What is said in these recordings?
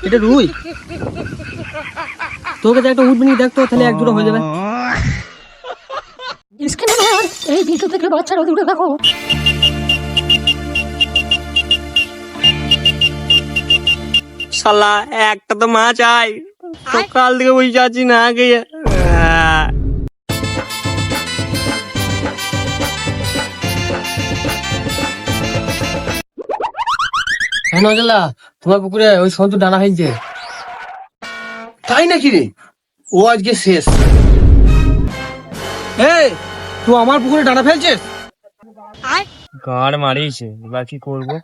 এটা রুই। তোকে একটা উঠবি দেখতো, তাহলে এক দুটো হয়ে যাবে। এই ভিডিও থেকে বাচ্চারা দূরে থাকো। শালা একটা তো মাছ আয়, সকাল থেকে বসে আছি না গিয়ে। হ্যাঁ নজলা, তোমার পুকুরে ওই সন্তু ডানা ফেলছে। তাই নাকি রে? ও আজকে শেষ। এই তুই আমার পুকুরে ডানা ফেলছিস? গাড় মারিয়েছে, এবার কি করবো?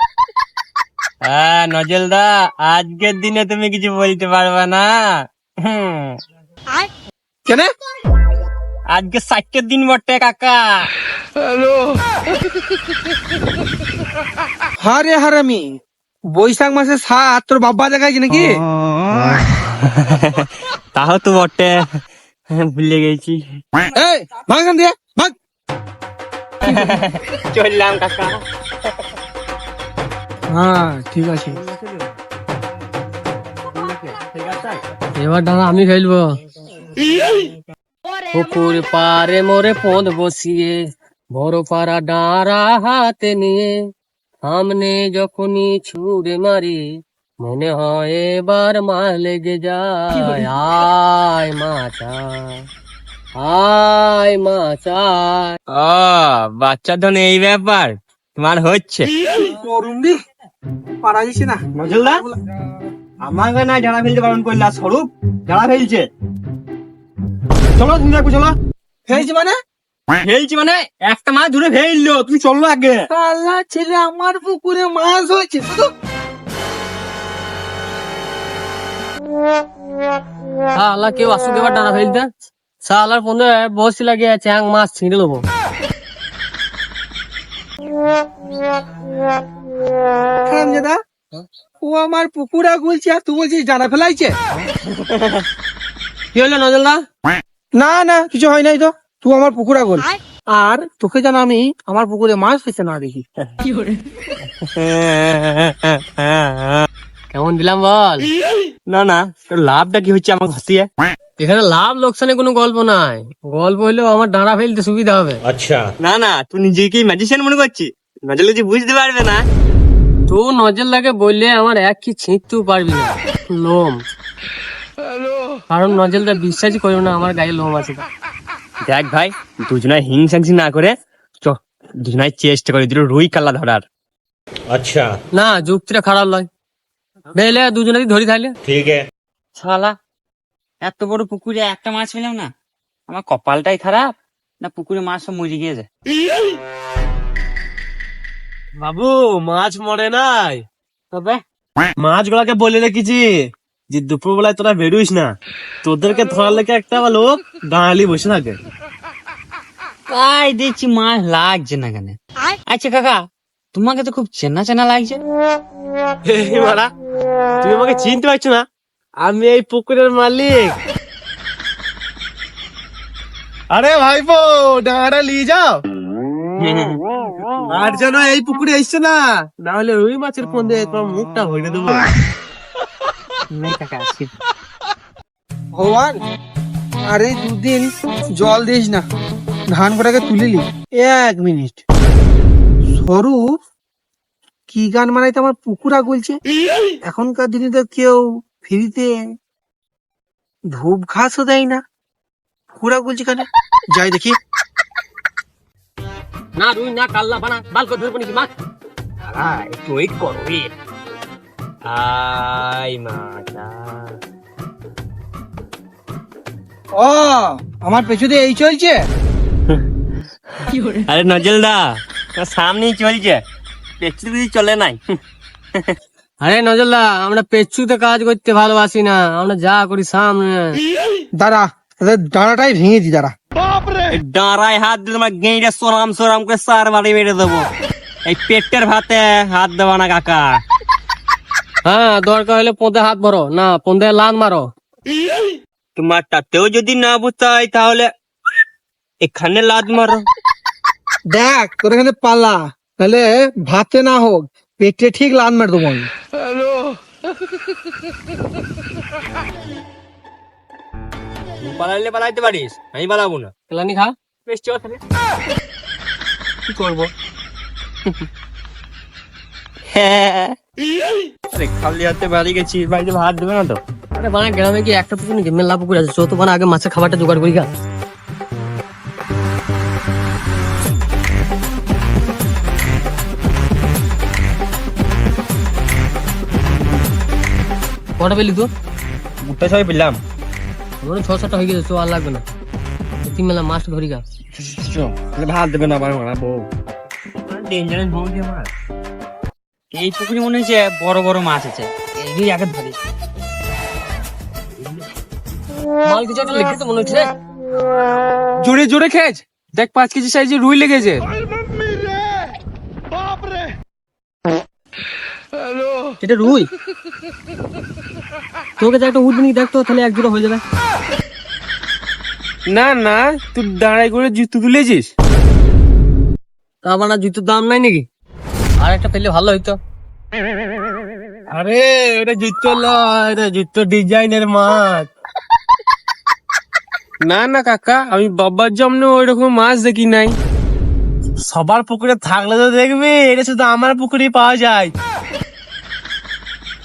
হ্যাঁ নজলদা, আজকের দিনে তুমি কিছু বলতে পারবে না। কেন? আজকে 60 দিন বটে কাকা। হারে হারামি, বৈশাখ মাসে 7 তোর বাবা দেখাইছে নাকি? তাও তো বটে, ভুলে গেছি। এই ভাগ এখান দিয়ে, ভাগ। চললাম কাকা। হ্যাঁ ঠিক আছে, এবার ডানা আমি ফেলবো। পুকুর পারে মোরে পদ বসিয়ে, বড় পাড়া ডাঁড়া হাতে নিয়ে, সামনে যখনই ছুড়ে মারি, মনে হয় এবার মাছ লেগে যায়। আয় মাছ আয়, আয় মাছ আয়। ও বাচ্চা ধন এই ব্যাপার তোমার হচ্ছে। করুন দি পারা যাচ্ছে না। নজরুল্লাহ, আমাকে না জানা ফেলতে বারণ করলা, স্বরূপ জানা ফেলছে। চলো তুমি দেখো, চলো। ফেলছি মানে? ফেলছি মানে একটা মাছ ধরে ফেললো, তুমি চলো আগে। আল্লাহ, ছেলে আমার পুকুরে মাছ হয়েছে শুধু। শালা কেউ আসুক এবার ডানা ফেলতে। শালার ফোনে বসে লাগে চ্যাং মাছ ছিঁড়ে নেবো। দাদা, ও আমার পুকুরা গুলছে আর তুই বলছিস ডানা ফেলাইছে? কি হলো নজরুল্লাহ? না না, কিছু হয় নাই তো। তুই আমার পুকুরা গোল, আর তোকে যেন আমি আমার পুকুরে মাছ ফেলতে না দেখি। কেমন দিলাম বল? না না, তোর লাভটা কি হচ্ছে আমার হাসিয়ে? এখানে লাভ লোকসানের কোনো গল্প নাই, গল্প হইলেও আমার ডাঁড়া ফেলতে সুবিধা হবে। अच्छा না না, তুই নিজেকে ম্যাজিশিয়ান মনে করছিস, নজর যে বুঝতে পারবে না। তো নজর লাগে বললে আমার এক কি ছিঁড়তেও পারবি না লোম, কারণ নজরটা বিশ্বাসই করবে না আমার গায়ে লোম আছে। দেখ ভাই, দুজনায় হিংসাংসি না করে চ, দুজনায় চেষ্টা করে দিল রুই কাল্লা ধরার। अच्छा না যুক্তিটা খারাপ নয়, বেলে দুজনেই ধরি খাইলে। ठीक है শালা এত বড় পুকুরে একটা মাছ পেলাম না, আমার কপালটাই খারাপ না পুকুরে মাছ সব মরে গিয়েছে। বাবু, মাছ মরে নাই, তবে মাছগুলাকে বলে রেখেছি যে দুপুর বেলায় তোরা বেরোইস না, তোদেরকে ধরার লেগে একটা লোক দাঁড়ালি বসে থাকে। তাই দেখছি মাছ লাগছে না কেন। আচ্ছা কাকা, তোমাকে তো খুব চেনা চেনা লাগছে। এই মারা, তুমি আমাকে চিনতে পারছো না? আমি এই পুকুরের মালিক। আরে ভাইপো, ডাঁড়া নিয়ে যাও। আর যেন এই পুকুরে এসছে না, না হলে রুই মাছের ফোন দিয়ে তোমার মুখটা ভরে দেবো। কাকা আসি। ভগবান, আরে দুদিন জল দিস না, ধান কটাকে তুলিলি। 1 মিনিট, স্বরূপ কি গান মারাইতে আমার পুকুরা গুলছে। এখনকার দিনে তো কেউ ফ্রিতে ধূপ ঘাসও দেয় না, পুকুরা গুলছে কেন? যাই দেখি। না রুই না কাল্লা বানা বাল করে ধরবো নাকি মাছ? একটু ওয়েট করো। আই মাছ আয়। ও, আমার পেছনে এই চলছে। আরে নজলদা, সামনেই চলছে, পেছু কিছু চলে নাই। আরে নজলদা, আমরা পেছুতে কাজ করতে ভালোবাসি না, আমরা যা করি সামনে। দাঁড়া, তাদের ডানাটাই ভেঙে দি। দাঁড়া, ডাঁড়ায় হাত দিলে তোমার গেঁড়ে সরাম সরাম করে সার বাড়ি মেরে দেবো। এই পেটের ভাতে হাত দেবা না কাকা। হ্যাঁ, দরকার হলে পোঁদে হাত ভরো, না পোঁদে লান মারো। তোমার তাতেও যদি না বুঝতে হয় তাহলে এখানে লাদ মারো। দেখ তোর এখানে পালা, তাহলে ভাতে না হোক পেটে ঠিক লান মার দেবো আমি। পালাইলে পালাইতে পারিস, আমি পালাবো না। কেলানি খা। বেশ চল তাহলে। কি করবো? হ্যাঁ, আরে খালি হাতে বাড়ি গেছি, বাড়িতে ভাত দেবে না তো? আরে বানা গ্রামে কি একটা পুকুর নাকি? মেলা পুকুর আছে, চো তো বানা আগে মাছের খাবারটা জোগাড় করি গা। কটা পেলি তো? গোটা সবাই পেলাম। মনে 6-7টা হয়ে গেছে, চো আর লাগবে না। তিন মেলা মাছ ধরি গা। ভাত দেবে না আমার মারাবো। ডেঞ্জারাস বউদি আমার। এই পুকুরে মনে হচ্ছে বড় বড় মাছ আছে, এইগুলি আগে ধরি। মাল কিছু একটা লেগে তো মনে হচ্ছে। জোরে জোরে খেয়েছ, দেখ 5 কেজি সাইজের রুই লেগেছে। এটা রুই। তোকে তো একটা উঠবি দেখ তো, তাহলে এক জোড়া হয়ে যাবে। না না, তুই দাঁড়াই করে জুতো তুলেছিস? তা বানা জুতোর দাম নাই নাকি? আর একটা পেলে ভালো হইতো। আরে এটা জুতো লয়, এটা জুতো ডিজাইনের মাছ। না না কাকা, আমি বাবার জন্য ওই রকম মাছ দেখি নাই। সবার পুকুরে থাকলে তো দেখবি, এটা শুধু আমার পুকুরেই পাওয়া যায়।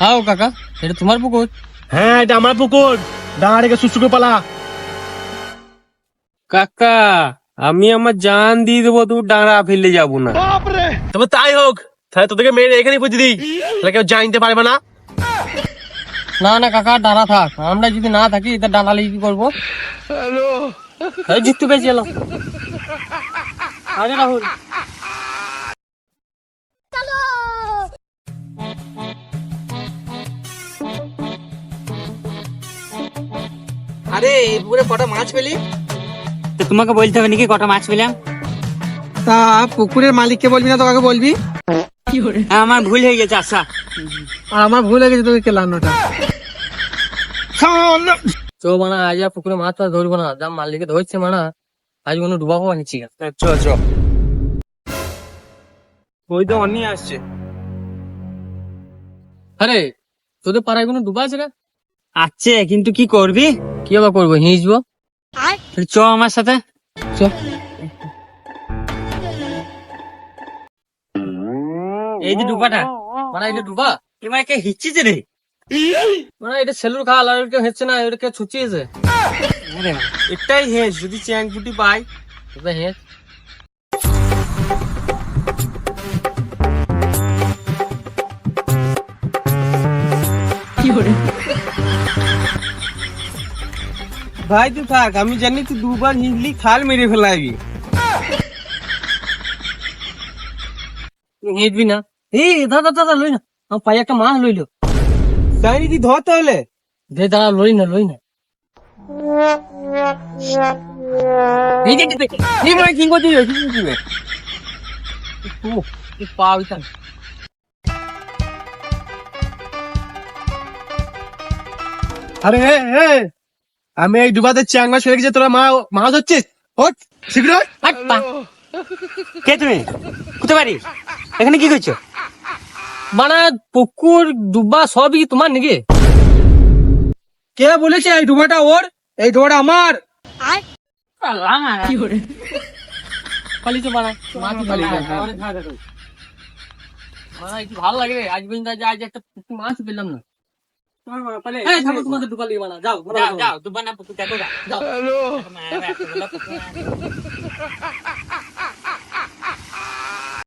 হাও কাকা, এটা তোমার পুকুর? হ্যাঁ, এটা আমার পুকুর। দাঁড়া রেখে সুসুকে পালা। কাকা, আমি আমার জান দিয়ে দেবো, তুই ডাঁড়া ফেলে যাবো না। তবে তাই হোক, তাহলে তোদেরকে মেরে এখানে পুঁতে দিই, তাহলে কেউ জানতে পারবে না। না না কাকা, ডানা থাক। আমরা যদি না থাকি তা ডানা লিয়ে কি করবো? জিততে পেয়েছি এলাম। আরে রাহুল, আরে এই পুকুরে কটা মাছ পেলি? তো তোমাকে বলতে হবে নাকি কটা মাছ পেলাম? তা পুকুরের মালিককে বলবি না তো কাকে বলবি? হ্যাঁ, আমার ভুল হয়ে গেছে। আচ্ছা, আর আমার ভুল হয়ে গেছে তোকে কেলানোটা। চো মানা আজ আর পুকুরে মাছ টাছ ধরবো না। যা মালিকে ধরছে মানা, আজ কোনো ডুবাবো আনিছি। চ চ, ওই তো অনি আসছে। আরে তোদের পাড়ায় কোনো ডুবা আছে রে? আছে, কিন্তু কি করবি? কি আবার করবো? হিঁচবো। তাহলে চ আমার সাথে। চ। এই যে ডুবাটা, মানা এটা ডুবা? এবার কে হিচ্ছিছে রে? মানা এটা সেলুর খাল, আর কেউ হেঁচছে না, এটা কেউ ছুচিয়েছে। আরে মা, এটাই হেস, যদি চ্যাং পুটি পাই। এটা হেঁচ। ভাই তুই থাক, আমি জানি তুই দুবার হিঁচলি খাল মেরে ফেলাবি। হেঁচবি না? এই দাদা দাদা লই না, আমার পায়ে একটা মাছ লইলো। তাই নাকি? ধর তাহলে। দে দাদা, লই না লই না। এই যে কি ভাই, কি করছিস? কি করছিস? পা ওইখানে। আরে আমি এই ডুবাতে চ্যাং মাছ ফেলে গেছি, তোরা মাছ হচ্ছিস? ওঠ শীঘ্র ওঠ। হাট পা। কে তুমি? কোথায় বাড়ি? এখানে কি করছো? মানা পুকুর ডুবা সবই কি তোমার নাকি? কে বলেছে এই ডুবাটা ওর? এই ডুবাটা আমার। পালিয়েছে মানা, মাছই পালিয়েছে। মানা একটু ভালো লাগে রে, আজ পর্যন্ত আজ একটা পুকুর মাছ পেলাম না। এই থাকো, তোমাদের ডুবা লিয়ে মানা, যাও যাও যাও, দুবার না পুকুর দেখো, যাও।